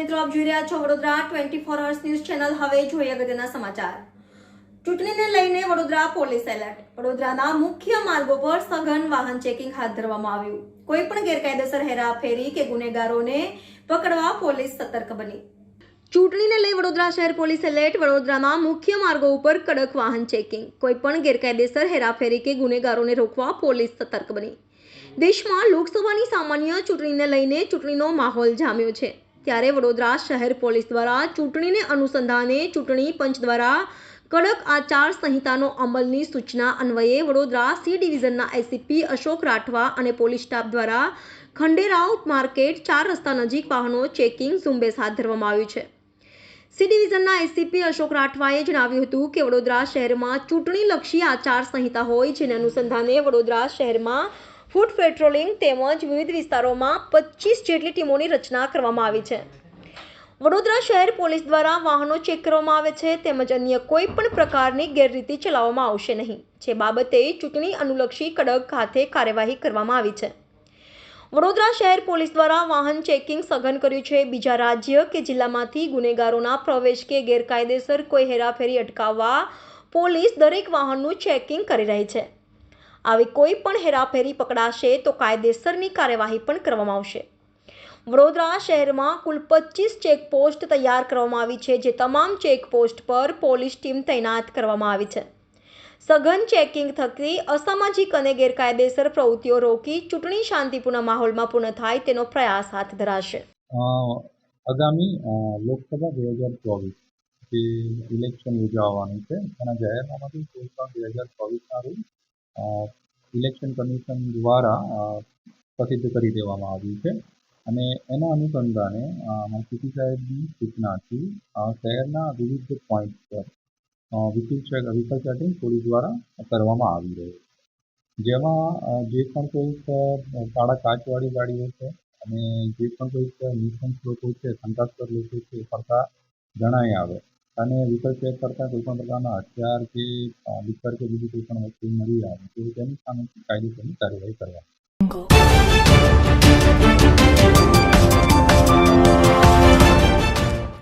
મિત્રો, આપ જોઈ રહ્યા છો વડોદરા 24 અવર્સ ન્યૂઝ ચેનલ. હવે જોઈએ અગત્યના સમાચાર. ચૂંટણીને લઈને વડોદરા પોલીસ એલર્ટ. વડોદરાના મુખ્ય માર્ગો પર સઘન વાહન ચેકિંગ હાથ ધરવામાં આવ્યું. કોઈ પણ ગેરકાયદેસર હેરાફેરી કે ગુનેગારોને પકડવા પોલીસ સતર્ક બની. ચૂંટણીને લઈ વડોદરા શહેર પોલીસ એલર્ટ. વડોદરાના મુખ્ય માર્ગો ઉપર કડક વાહન ચેકિંગ. કોઈ પણ ગેરકાયદેસર હેરાફેરી કે ગુનેગારોને રોકવા પોલીસ સતર્ક બની. દેશમાં લોકસભાની સામાન્ય ચૂંટણીને લઈને ચૂંટણીનો માહોલ જામ્યો છે. ત્યારે વડોદરા શહેર પોલીસ દ્વારા ચૂંટણીને અનુસંધાને ચૂંટણી પંચ દ્વારા કડક આચાર સંહિતાનો અમલની સૂચના અન્વયે વડોદરા સી ડિવિઝનના એસીપી અશોક રાઠવા અને પોલીસ સ્ટાફ દ્વારા ખંડેરાવ માર્કેટ 4 રસ્તા નજીક વાહનો ચેકિંગ ઝુંબેશ હાથ ધરવામાં આવ્યું છે. સી ડિવિઝનના એસીપી અશોક રાઠવાએ જણાવ્યું હતું કે વડોદરા શહેરમાં ચૂંટણીલક્ષી આચાર સંહિતા હોય, જેને અનુસંધાને વડોદરા શહેરમાં ફૂટ પેટ્રોલિંગ તેમજ વિવિધ વિસ્તારોમાં 25 જેટલી ટીમોની રચના કરવામાં આવી છે. વડોદરા શહેર પોલીસ દ્વારા વાહનો ચેક કરવામાં આવે છે તેમજ અન્ય કોઈ પણ પ્રકારની ગેરરીતિ ચલાવવામાં આવશે નહીં, જે બાબતે ચૂંટણી અનુલક્ષી કડક હાથે કાર્યવાહી કરવામાં આવી છે. વડોદરા શહેર પોલીસ દ્વારા વાહન ચેકિંગ સઘન કર્યું છે. બીજા રાજ્ય કે જિલ્લામાંથી ગુનેગારોના પ્રવેશ કે ગેરકાયદેસર કોઈ હેરાફેરી અટકાવવા પોલીસ દરેક વાહનનું ચેકિંગ કરી રહી છે. આવી કોઈ પણ હેરાફેરી પકડાશે તો કાયદેસરની કાર્યવાહી પણ કરવામાં આવશે. વડોદરા શહેરમાં કુલ 25 ચેકપોસ્ટ તૈયાર કરવામાં આવી છે, જે તમામ ચેકપોસ્ટ પર પોલીસ ટીમ તૈનાત કરવામાં આવી છે. સઘન ચેકિંગ થકી અસામાજિક અને ગેરકાયદેસર પ્રવૃત્તિઓ રોકી ચૂંટણી શાંતિપૂર્ણ માહોલમાં પૂર્ણ થાય તેનો પ્રયાસ હાથ ધરાશે. આગામી લોકસભા 2024 જે ઇલેક્શન યોજાવાનું છે એના જાહેરનામાથી 16/2024ના રોજ ઇલેક્શન કમિશન દ્વારા પ્રસિદ્ધ કરી દેવામાં આવ્યું છે અને એના અનુસંધાને સીપી સાહેબની સૂચનાથી શહેરના વિવિધ પોઈન્ટ પર વ્હીકલ ચેકિંગ પોલીસ દ્વારા કરવામાં આવી રહ્યું છે. જેમાં જે પણ કોઈક કાળા કાચવાળી ગાડીઓ છે અને જે પણ કોઈક નિસંત લોકો છે, શંકાસ્પદ લોકો છે ફરતા જણાઈ આવે અને વ્હીકલ ચેક કરતાં કોઈ પણ પ્રકારના હથિયાર કે લિકર કે બીજી કોઈ પણ વસ્તુ મળી આવે તો તેની સામે કાયદેસરની કાર્યવાહી કરવા.